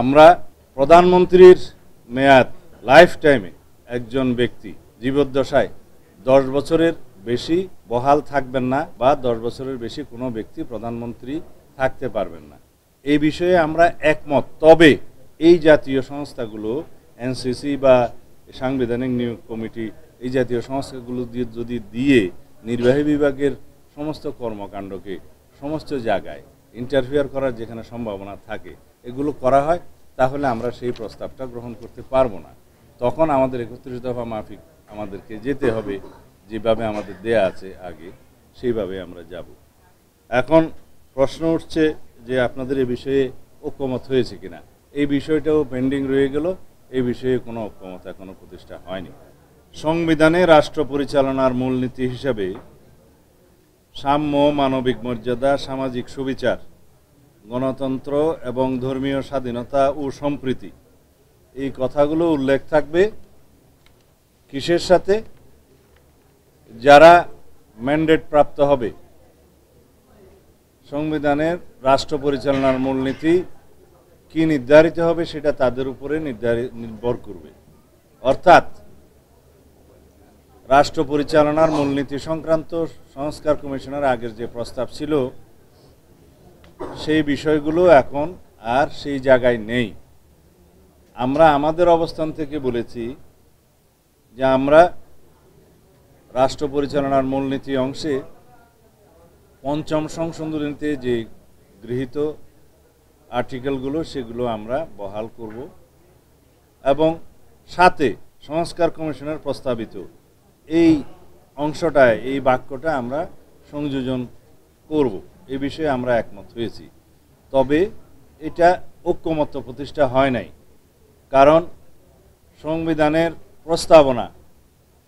আমরা প্রধানমন্ত্রীর মেয়াদ লাইফ টাইমে একজন ব্যক্তি জীবদ্দশায় 10 বছরের বেশি বহাল থাকবেন না বা 10 বছরের বেশি কোনো ব্যক্তি প্রধানমন্ত্রী থাকতে পারবেন না। এই বিষয়ে আমরা একমত। তবে এই জাতীয় সংস্থাগুলো এনসিসি বা সাংবিধানিক নিয়োগ কমিটি এই জাতীয় সংস্থাগুলো দিয়ে নির্বাহী বিভাগের সমস্ত কর্মকাণ্ডকে সমস্ত জায়গায় ইন্টারফেয়ার করার যেখানে সম্ভাবনা থাকে এগুলো করা হয়, তাহলে আমরা সেই প্রস্তাবটা গ্রহণ করতে পারবো না। তখন আমাদের 31 দফা মাফিক আমাদেরকে যেতে হবে, যেভাবে আমাদের দেয়া আছে আগে সেইভাবে আমরা যাব। এখন প্রশ্ন উঠছে যে আপনাদের এই বিষয়ে ঐক্যমত হয়েছে কিনা। এই বিষয়টাও পেন্ডিং রয়ে গেল, এই বিষয়ে কোনো ঐক্যমত এখনো প্রতিষ্ঠা হয়নি। সংবিধানে রাষ্ট্র পরিচালনার মূলনীতি হিসাবে সাম্য, মানবিক মর্যাদা, সামাজিক সুবিচার, গণতন্ত্র এবং ধর্মীয় স্বাধীনতা ও সম্প্রীতি এই কথাগুলো উল্লেখ থাকবে। কিসের সাথে? যারা ম্যান্ডেট প্রাপ্ত হবে, সংবিধানের রাষ্ট্র পরিচালনার মূলনীতি কি নির্ধারিত হবে সেটা তাদের উপরে নির্ভর করবে। অর্থাৎ রাষ্ট্র পরিচালনার মূলনীতি সংক্রান্ত সংস্কার কমিশনের আগের যে প্রস্তাব ছিল সেই বিষয়গুলো এখন আর সেই জায়গায় নেই। আমরা আমাদের অবস্থান থেকে বলেছি যে আমরা রাষ্ট্র পরিচালনার মূলনীতি অংশে পঞ্চম সংশোধনীতে যে গৃহীত আর্টিকেলগুলো সেগুলো আমরা বহাল করব এবং সাথে সংস্কার কমিশনের প্রস্তাবিত এই অংশটায় এই বাক্যটা আমরা সংযোজন করব। এই বিষয়ে আমরা একমত হয়েছি। তবে এটা ঐক্যমত্য প্রতিষ্ঠা হয় নাই, কারণ সংবিধানের প্রস্তাবনা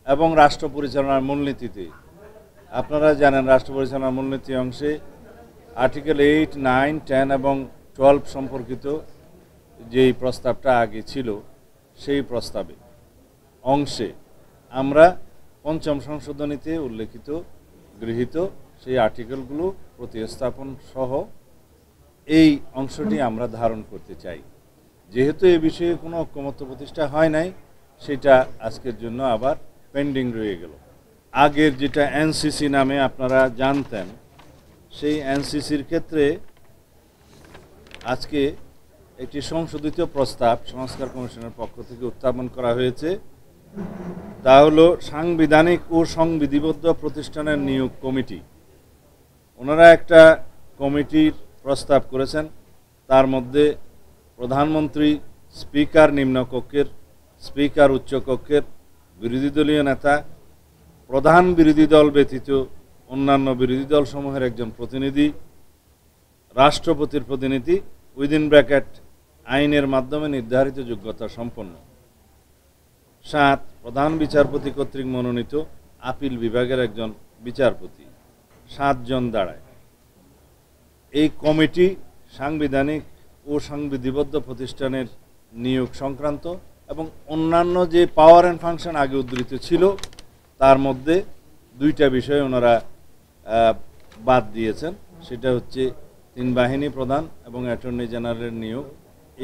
এবং রাষ্ট্র পরিচালনার মূলনীতিতে আপনারা জানেন রাষ্ট্র পরিচালনার মূলনীতি অংশে আর্টিকেল 8, 9, 10 এবং 12 সম্পর্কিত যেই প্রস্তাবটা আগে ছিল সেই প্রস্তাবে অংশে আমরা পঞ্চম সংশোধনীতে উল্লেখিত গৃহীত সেই আর্টিকেলগুলো প্রতিস্থাপন সহ এই অংশটি আমরা ধারণ করতে চাই। যেহেতু এই বিষয়ে কোনো ঐক্যমত্য প্রতিষ্ঠা হয় নাই, সেটা আজকের জন্য আবার পেন্ডিং রয়ে গেল। আগের যেটা এনসিসি নামে আপনারা জানতেন, সেই এনসিসির ক্ষেত্রে আজকে একটি সংশোধিত প্রস্তাব সংস্কার কমিশনের পক্ষ থেকে উত্থাপন করা হয়েছে। তা হলো সাংবিধানিক ও সংবিধিবদ্ধ প্রতিষ্ঠানের নিয়োগ কমিটি। ওনারা একটা কমিটির প্রস্তাব করেছেন, তার মধ্যে প্রধানমন্ত্রী, স্পিকার নিম্নকক্ষের, স্পিকার উচ্চকক্ষের, বিরোধী দলীয় নেতা, প্রধান বিরোধী দল ব্যতীত অন্যান্য বিরোধী দল সমূহের একজন প্রতিনিধি, রাষ্ট্রপতির প্রতিনিধি উইদিন ব্র্যাকেট আইনের মাধ্যমে নির্ধারিত যোগ্যতা সম্পন্ন। 7 প্রধান বিচারপতি কর্তৃক মনোনীত আপিল বিভাগের একজন বিচারপতি। 7 জন দাঁড়ায়। এই কমিটি সাংবিধানিক ও সংবিধিবদ্ধ প্রতিষ্ঠানের নিয়োগ সংক্রান্ত এবং অন্যান্য যে পাওয়ার অ্যান্ড ফাংশন আগে উদ্ধৃত ছিল তার মধ্যে 2টা বিষয় ওনারা বাদ দিয়েছেন। সেটা হচ্ছে 3 বাহিনী প্রধান এবং অ্যাটর্নি জেনারেলের নিয়োগ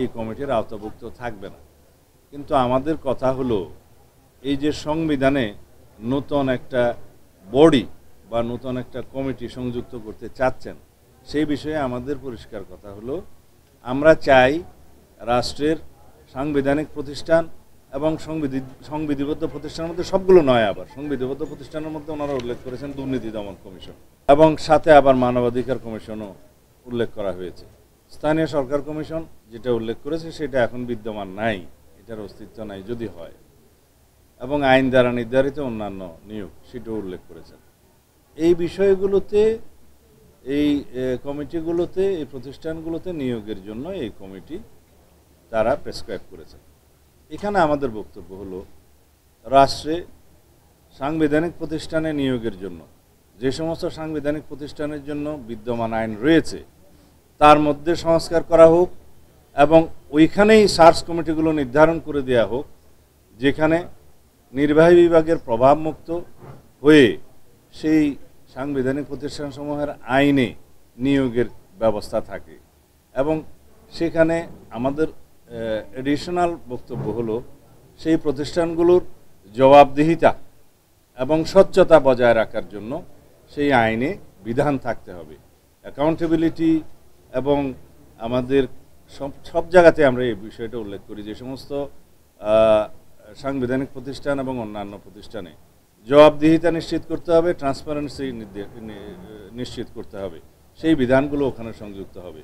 এই কমিটির আওতাভুক্ত থাকবে না। কিন্তু আমাদের কথা হলো, এই যে সংবিধানে নতুন একটা বডি বা নতুন একটা কমিটি সংযুক্ত করতে চাচ্ছেন, সেই বিষয়ে আমাদের পরিষ্কার কথা হলো, আমরা চাই রাষ্ট্রের সাংবিধানিক প্রতিষ্ঠান এবং সংবিধিবদ্ধ প্রতিষ্ঠানের মধ্যে সবগুলো নয়, আবার সংবিধিবদ্ধ প্রতিষ্ঠানের মধ্যে ওনারা উল্লেখ করেছেন দুর্নীতি দমন কমিশন এবং সাথে আবার মানবাধিকার কমিশনও উল্লেখ করা হয়েছে। স্থানীয় সরকার কমিশন যেটা উল্লেখ করেছে সেটা এখন বিদ্যমান নাই, এটার অস্তিত্ব নাই যদি হয়, এবং আইন দ্বারা নির্ধারিত অন্যান্য নিয়োগ সেটাও উল্লেখ করেছেন। এই বিষয়গুলোতে, এই কমিটিগুলোতে, এই প্রতিষ্ঠানগুলোতে নিয়োগের জন্য এই কমিটি তারা প্রেসক্রাইব করেছেন। এখানে আমাদের বক্তব্য হলো, রাষ্ট্রে সাংবিধানিক প্রতিষ্ঠানে নিয়োগের জন্য যে সমস্ত সাংবিধানিক প্রতিষ্ঠানের জন্য বিদ্যমান আইন রয়েছে তার মধ্যে সংস্কার করা হোক এবং ওইখানেই সার্চ কমিটিগুলো নির্ধারণ করে দেওয়া হোক, যেখানে নির্বাহী বিভাগের প্রভাবমুক্ত হয়ে সেই সাংবিধানিক প্রতিষ্ঠানসমূহের আইনে নিয়োগের ব্যবস্থা থাকে এবং সেখানে আমাদের এডিশনাল বক্তব্য হলো সেই প্রতিষ্ঠানগুলোর জবাবদিহিতা এবং স্বচ্ছতা বজায় রাখার জন্য সেই আইনে বিধান থাকতে হবে। অ্যাকাউন্টেবিলিটি এবং আমাদের সব জায়গাতে আমরা এই বিষয়টা উল্লেখ করি, যে সমস্ত সাংবিধানিক প্রতিষ্ঠান এবং অন্যান্য প্রতিষ্ঠানে জবাবদিহিতা নিশ্চিত করতে হবে, ট্রান্সপারেন্সি নিশ্চিত করতে হবে, সেই বিধানগুলো ওখানে সংযুক্ত হবে।